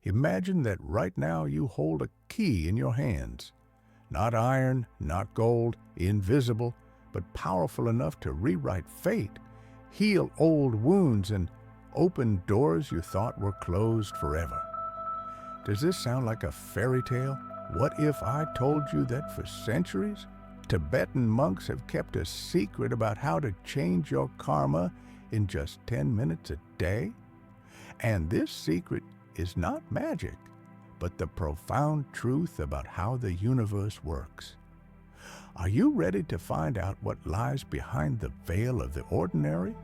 Imagine that right now you hold a key in your hands. Not iron, not gold, invisible, but powerful enough to rewrite fate, heal old wounds, and open doors you thought were closed forever. Does this sound like a fairy tale? What if I told you that for centuries, Tibetan monks have kept a secret about how to change your karma in just 10 minutes a day? And this secret is not magic, but the profound truth about how the universe works. Are you ready to find out what lies behind the veil of the ordinary?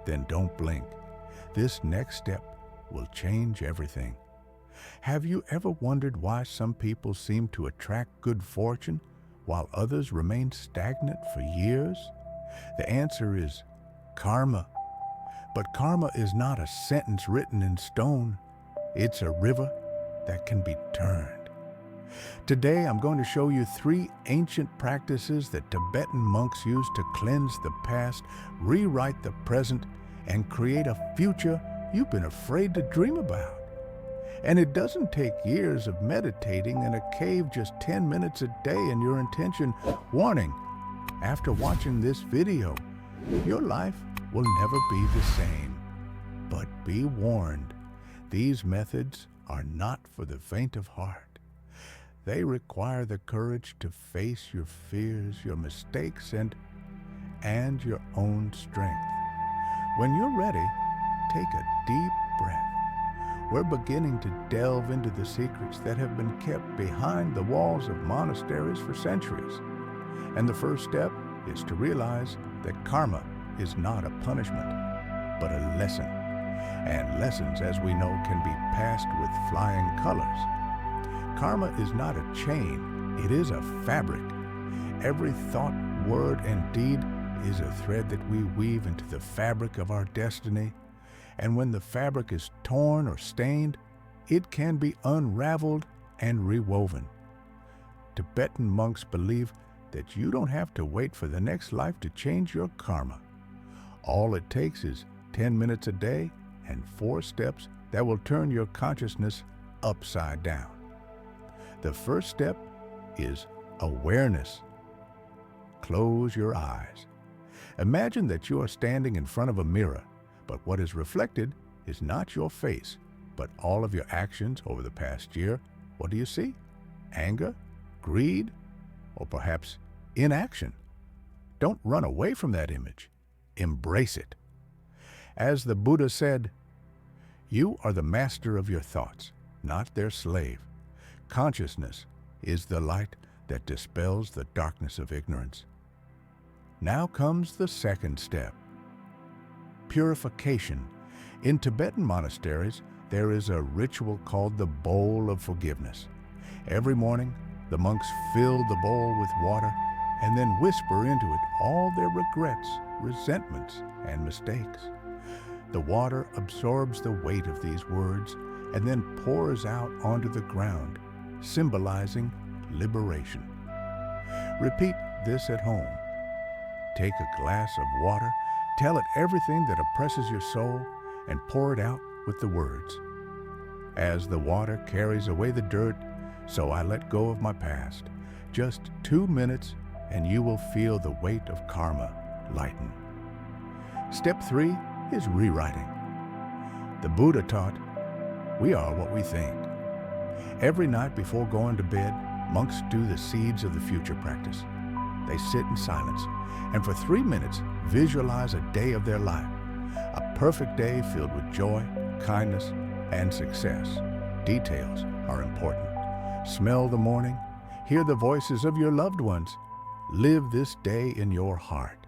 Then don't blink. This next step will change everything. Have you ever wondered why some people seem to attract good fortune while others remain stagnant for years? The answer is karma. But karma is not a sentence written in stone. It's a river that can be turned. Today, I'm going to show you 3 ancient practices that Tibetan monks use to cleanse the past, rewrite the present, and create a future you've been afraid to dream about. And it doesn't take years of meditating in a cave, just 10 minutes a day and your intention. Warning, after watching this video, your life will never be the same. But be warned, these methods are not for the faint of heart. They require the courage to face your fears, your mistakes, and your own strength. When you're ready, take a deep breath. We're beginning to delve into the secrets that have been kept behind the walls of monasteries for centuries. And the first step is to realize that karma is not a punishment, but a lesson. And lessons, as we know, can be passed with flying colors. Karma is not a chain, it is a fabric. Every thought, word, and deed is a thread that we weave into the fabric of our destiny. And when the fabric is torn or stained, it can be unraveled and rewoven. Tibetan monks believe that you don't have to wait for the next life to change your karma. All it takes is 10 minutes a day and 4 steps that will turn your consciousness upside down. The first step is awareness. Close your eyes. Imagine that you are standing in front of a mirror, but what is reflected is not your face, but all of your actions over the past year. What do you see? Anger, greed, or perhaps inaction? Don't run away from that image. Embrace it. As the Buddha said, "You are the master of your thoughts, not their slave. Consciousness is the light that dispels the darkness of ignorance." Now comes the second step. Purification. In Tibetan monasteries, there is a ritual called the bowl of forgiveness. Every morning, the monks fill the bowl with water and then whisper into it all their regrets, resentments, and mistakes. The water absorbs the weight of these words and then pours out onto the ground, symbolizing liberation. Repeat this at home. Take a glass of water, tell it everything that oppresses your soul, and pour it out with the words, "As the water carries away the dirt, so I let go of my past. Just 2 minutes and you will feel the weight of karma lighten." Step 3 is rewriting. The Buddha taught, "We are what we think." Every night before going to bed, monks do the seeds of the future practice. They sit in silence and for 3 minutes visualize a day of their life. A perfect day filled with joy, kindness, and success. Details are important. Smell the morning, hear the voices of your loved ones. Live this day in your heart.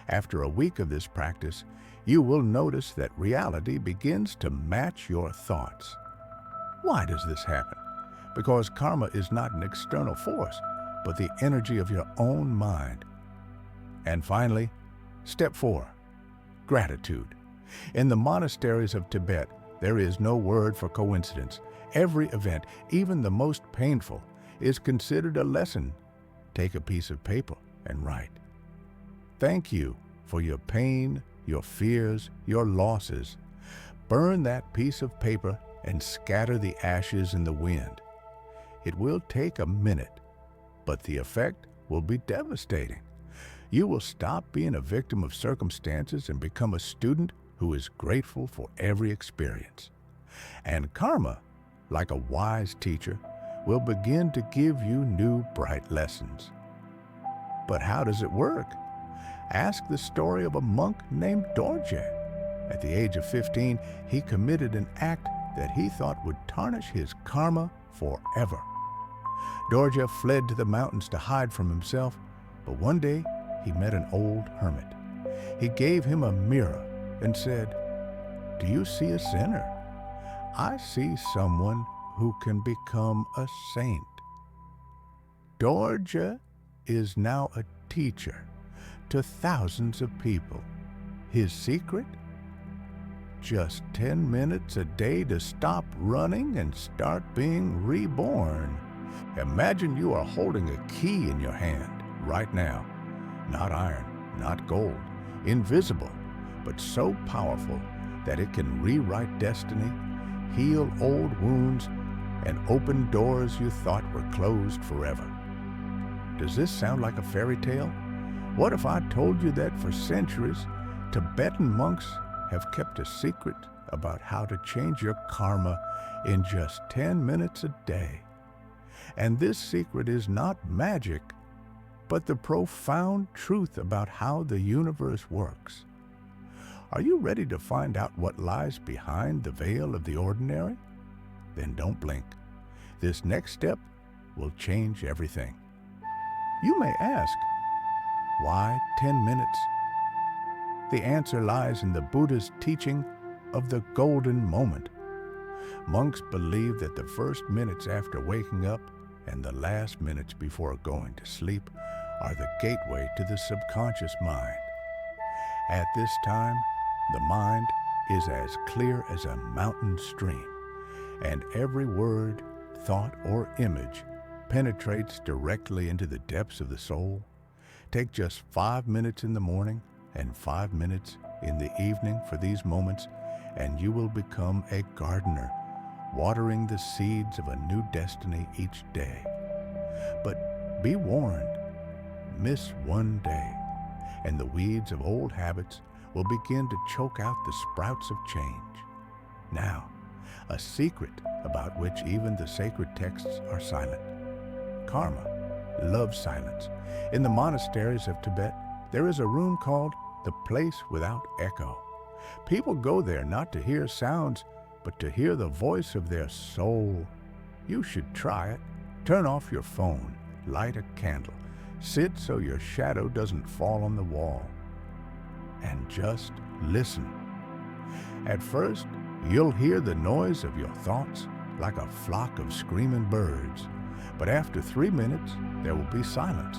After a week of this practice, you will notice that reality begins to match your thoughts. Why does this happen? Because karma is not an external force, but the energy of your own mind. And finally, step 4, gratitude. In the monasteries of Tibet, there is no word for coincidence. Every event, even the most painful, is considered a lesson. Take a piece of paper and write, "Thank you for your pain, your fears, your losses." Burn that piece of paper and scatter the ashes in the wind. It will take a minute, but the effect will be devastating. You will stop being a victim of circumstances and become a student who is grateful for every experience. And karma, like a wise teacher, will begin to give you new bright lessons. But how does it work? Ask the story of a monk named Dorje. At the age of 15, he committed an act that he thought would tarnish his karma forever. Dorje fled to the mountains to hide from himself, but one day he met an old hermit. He gave him a mirror and said, "Do you see a sinner? I see someone who can become a saint." Dorje is now a teacher to thousands of people. His secret? Just 10 minutes a day to stop running and start being reborn. Imagine you are holding a key in your hand right now. Not iron, not gold, invisible, but so powerful that it can rewrite destiny, heal old wounds, and open doors you thought were closed forever. Does this sound like a fairy tale? What if I told you that for centuries, Tibetan monks have kept a secret about how to change your karma in just 10 minutes a day? And this secret is not magic, but the profound truth about how the universe works. Are you ready to find out what lies behind the veil of the ordinary? Then don't blink. This next step will change everything. You may ask, why 10 minutes? The answer lies in the Buddha's teaching of the golden moment. Monks believe that the first minutes after waking up and the last minutes before going to sleep are the gateway to the subconscious mind. At this time, the mind is as clear as a mountain stream, and every word, thought, or image penetrates directly into the depths of the soul. Take just 5 minutes in the morning and 5 minutes in the evening for these moments, and you will become a gardener, watering the seeds of a new destiny each day. But be warned, miss one day, and the weeds of old habits will begin to choke out the sprouts of change. Now, a secret about which even the sacred texts are silent. Karma loves silence. In the monasteries of Tibet, there is a room called the place without echo. People go there not to hear sounds, but to hear the voice of their soul. You should try it. Turn off your phone, light a candle, sit so your shadow doesn't fall on the wall, and just listen. At first, you'll hear the noise of your thoughts like a flock of screaming birds. But after 3 minutes, there will be silence,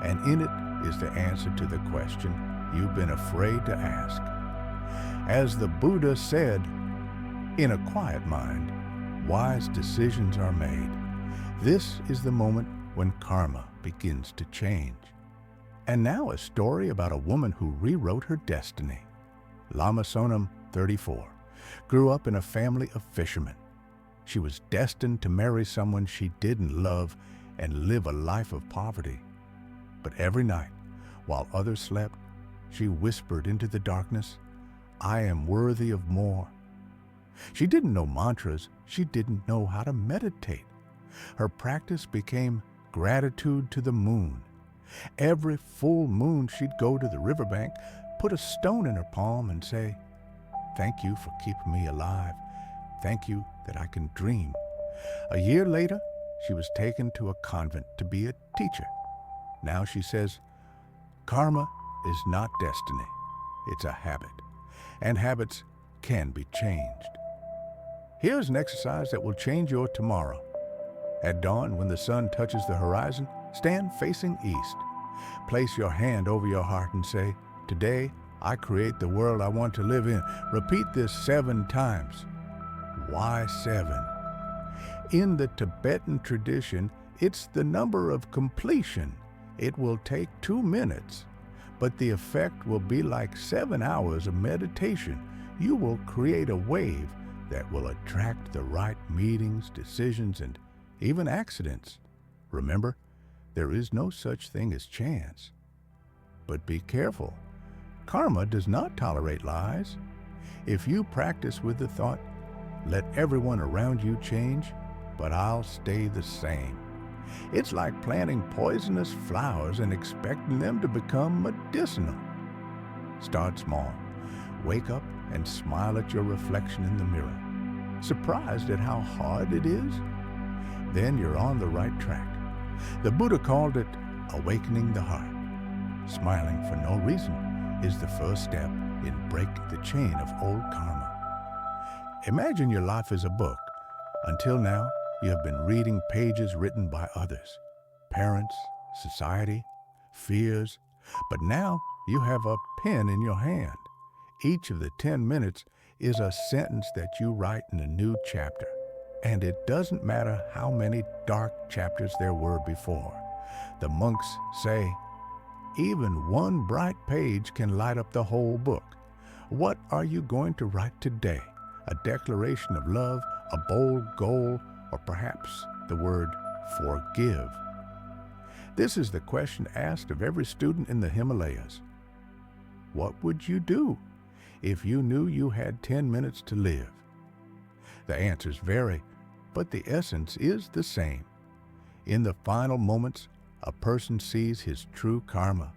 and in it is the answer to the question you've been afraid to ask. As the Buddha said, in a quiet mind, wise decisions are made. This is the moment when karma begins to change. And now a story about a woman who rewrote her destiny. Lama Sonam, 34, grew up in a family of fishermen. She was destined to marry someone she didn't love and live a life of poverty. But every night, while others slept, she whispered into the darkness, "I am worthy of more." She didn't know mantras. She didn't know how to meditate. Her practice became gratitude to the moon. Every full moon, she'd go to the riverbank, put a stone in her palm, and say, "Thank you for keeping me alive. Thank you that I can dream." A year later, she was taken to a convent to be a teacher. Now she says, karma is not destiny. It's a habit, and habits can be changed. Here's an exercise that will change your tomorrow. At dawn, when the sun touches the horizon, stand facing east. Place your hand over your heart and say, "Today, I create the world I want to live in." Repeat this 7 times. Why 7? In the Tibetan tradition, it's the number of completion. It will take 2 minutes, but the effect will be like 7 hours of meditation. You will create a wave that will attract the right meetings, decisions, and even accidents. Remember, there is no such thing as chance. But be careful. Karma does not tolerate lies. If you practice with the thought, let everyone around you change, but I'll stay the same. It's like planting poisonous flowers and expecting them to become medicinal. Start small. Wake up and smile at your reflection in the mirror, surprised at how hard it is. Then you're on the right track. The Buddha called it awakening the heart. Smiling for no reason is the first step in breaking the chain of old karma. Imagine your life as a book. Until now, you have been reading pages written by others, parents, society, fears, but now you have a pen in your hand. Each of the 10 minutes is a sentence that you write in a new chapter. And it doesn't matter how many dark chapters there were before. The monks say, even one bright page can light up the whole book. What are you going to write today? A declaration of love, a bold goal, or perhaps the word forgive? This is the question asked of every student in the Himalayas. What would you do if you knew you had 10 minutes to live? The answers vary, but the essence is the same. In the final moments, a person sees his true karma,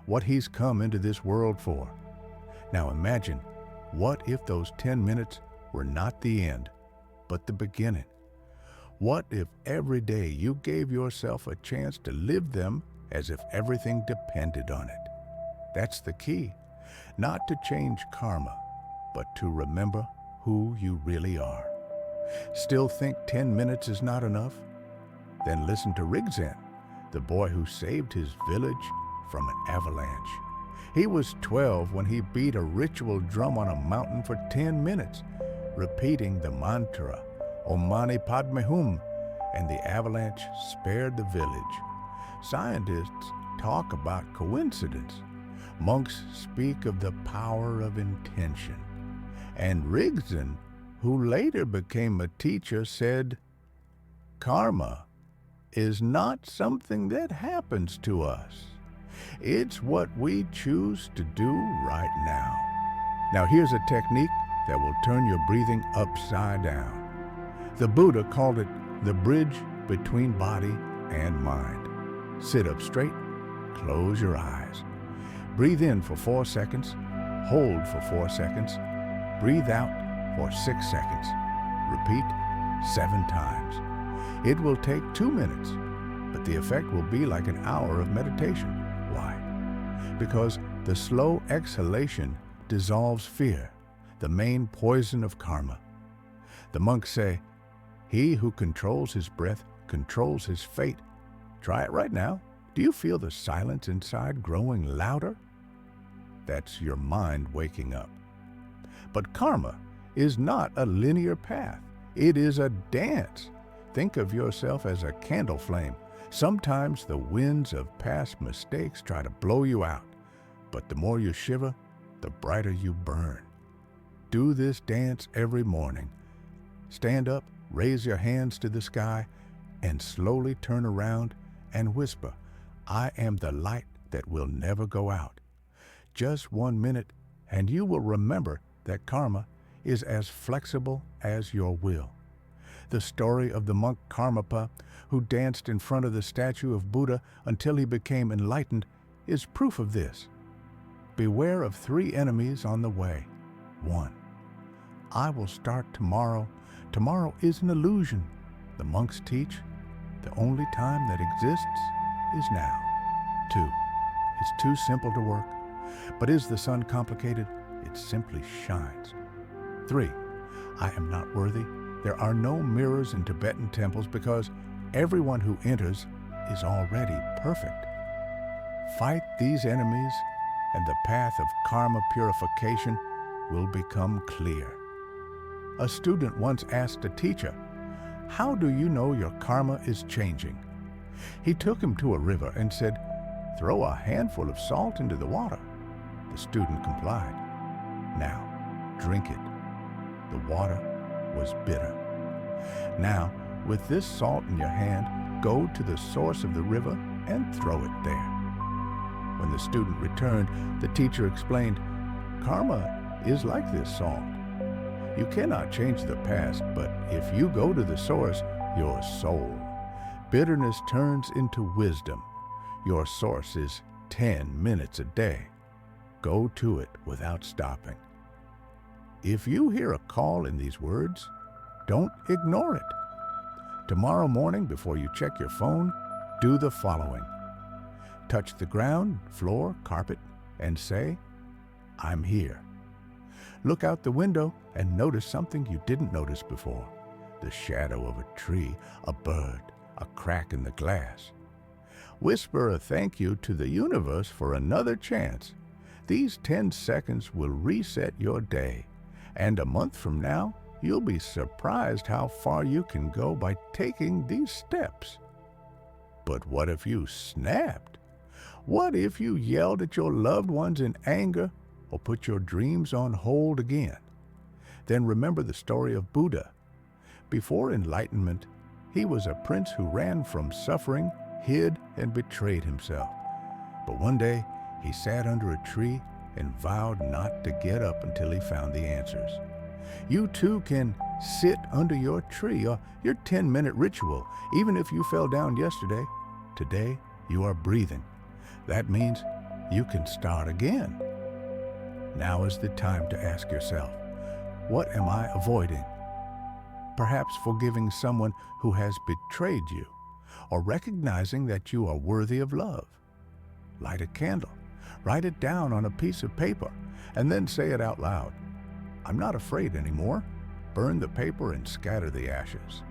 what he's come into this world for. Now imagine, what if those 10 minutes were not the end, but the beginning? What if every day you gave yourself a chance to live them as if everything depended on it? That's the key, not to change karma, but to remember who you really are. Still think 10 minutes is not enough? Then listen to Rigzen, the boy who saved his village from an avalanche. He was 12 when he beat a ritual drum on a mountain for 10 minutes, repeating the mantra, Om Mani Padme Hum, and the avalanche spared the village. Scientists talk about coincidence. Monks speak of the power of intention. And Rigzen, who later became a teacher, said, karma is not something that happens to us. It's what we choose to do right now. Now here's a technique that will turn your breathing upside down. The Buddha called it the bridge between body and mind. Sit up straight, close your eyes. Breathe in for 4 seconds, hold for 4 seconds, breathe out for 6 seconds. Repeat 7 times. It will take 2 minutes, but the effect will be like an hour of meditation. Why? Because the slow exhalation dissolves fear, the main poison of karma. The monks say, he who controls his breath controls his fate. Try it right now. Do you feel the silence inside growing louder? That's your mind waking up. But karma is not a linear path. It is a dance. Think of yourself as a candle flame. Sometimes the winds of past mistakes try to blow you out, but the more you shiver, the brighter you burn. Do this dance every morning. Stand up, raise your hands to the sky, and slowly turn around and whisper, I am the light that will never go out. Just 1 minute, and you will remember that karma is as flexible as your will. The story of the monk Karmapa, who danced in front of the statue of Buddha until he became enlightened, is proof of this. Beware of 3 enemies on the way. 1. I will start tomorrow. Tomorrow is an illusion. The monks teach, the only time that exists is now. 2. It's too simple to work. But is the sun complicated? It simply shines. 3. I am not worthy. There are no mirrors in Tibetan temples because everyone who enters is already perfect. Fight these enemies, and the path of karma purification will become clear. A student once asked a teacher, how do you know your karma is changing? He took him to a river and said, throw a handful of salt into the water. The student complied. Now, drink it. The water was bitter. Now, with this salt in your hand, go to the source of the river and throw it there. When the student returned, the teacher explained, "Karma is like this salt. You cannot change the past, but if you go to the source, your soul. Bitterness turns into wisdom. Your source is 10 minutes a day. Go to it without stopping." If you hear a call in these words, don't ignore it. Tomorrow morning, before you check your phone, do the following. Touch the ground, floor, carpet, and say, "I'm here." Look out the window and notice something you didn't notice before. The shadow of a tree, a bird, a crack in the glass. Whisper a thank you to the universe for another chance. These 10 seconds will reset your day, and a month from now, you'll be surprised how far you can go by taking these steps. But what if you snapped? What if you yelled at your loved ones in anger or put your dreams on hold again? Then remember the story of Buddha. Before enlightenment, he was a prince who ran from suffering, hid, and betrayed himself. But one day, he sat under a tree and vowed not to get up until he found the answers. You too can sit under your tree or your 10-minute ritual, even if you fell down yesterday. Today, you are breathing. That means you can start again. Now is the time to ask yourself, what am I avoiding? Perhaps forgiving someone who has betrayed you, or recognizing that you are worthy of love. Light a candle, write it down on a piece of paper, and then say it out loud. I'm not afraid anymore. Burn the paper and scatter the ashes.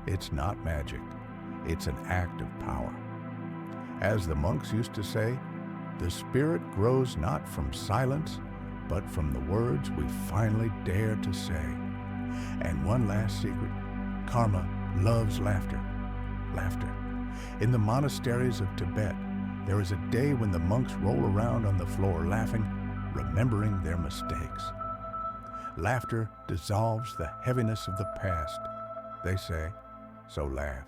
It's not magic. It's an act of power. As the monks used to say, the spirit grows not from silence, but from the words we finally dare to say. And one last secret, karma loves laughter. Laughter. In the monasteries of Tibet, there is a day when the monks roll around on the floor laughing, remembering their mistakes. Laughter dissolves the heaviness of the past, they say, so laugh.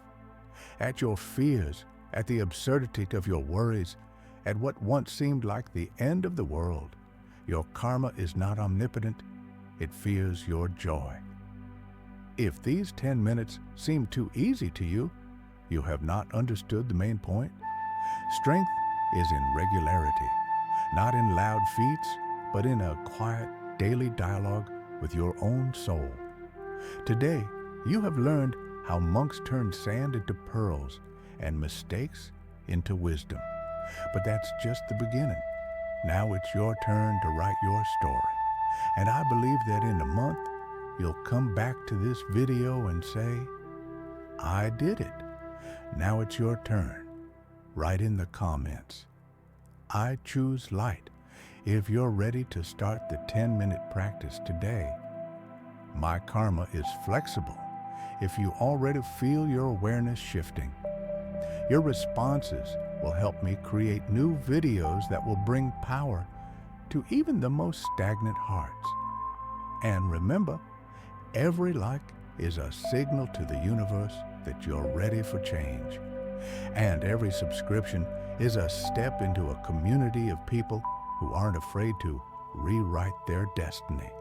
At your fears, at the absurdity of your worries, at what once seemed like the end of the world. Your karma is not omnipotent, it fears your joy. If these 10 minutes seem too easy to you, you have not understood the main point. Strength is in regularity, not in loud feats, but in a quiet daily dialogue with your own soul. Today, you have learned how monks turn sand into pearls and mistakes into wisdom. But that's just the beginning. Now it's your turn to write your story. And I believe that in a month, you'll come back to this video and say, I did it. Now it's your turn. Write in the comments, I choose light, if you're ready to start the 10-minute practice today. My karma is flexible if you already feel your awareness shifting. Your responses will help me create new videos that will bring power to even the most stagnant hearts. And remember, every like is a signal to the universe that you're ready for change. And every subscription is a step into a community of people who aren't afraid to rewrite their destiny.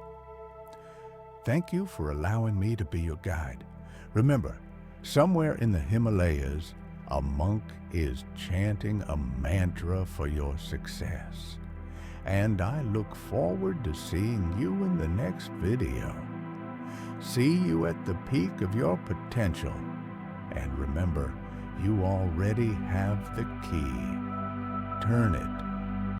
Thank you for allowing me to be your guide. Remember, somewhere in the Himalayas, a monk is chanting a mantra for your success. And I look forward to seeing you in the next video. See you at the peak of your potential. And remember, you already have the key. Turn it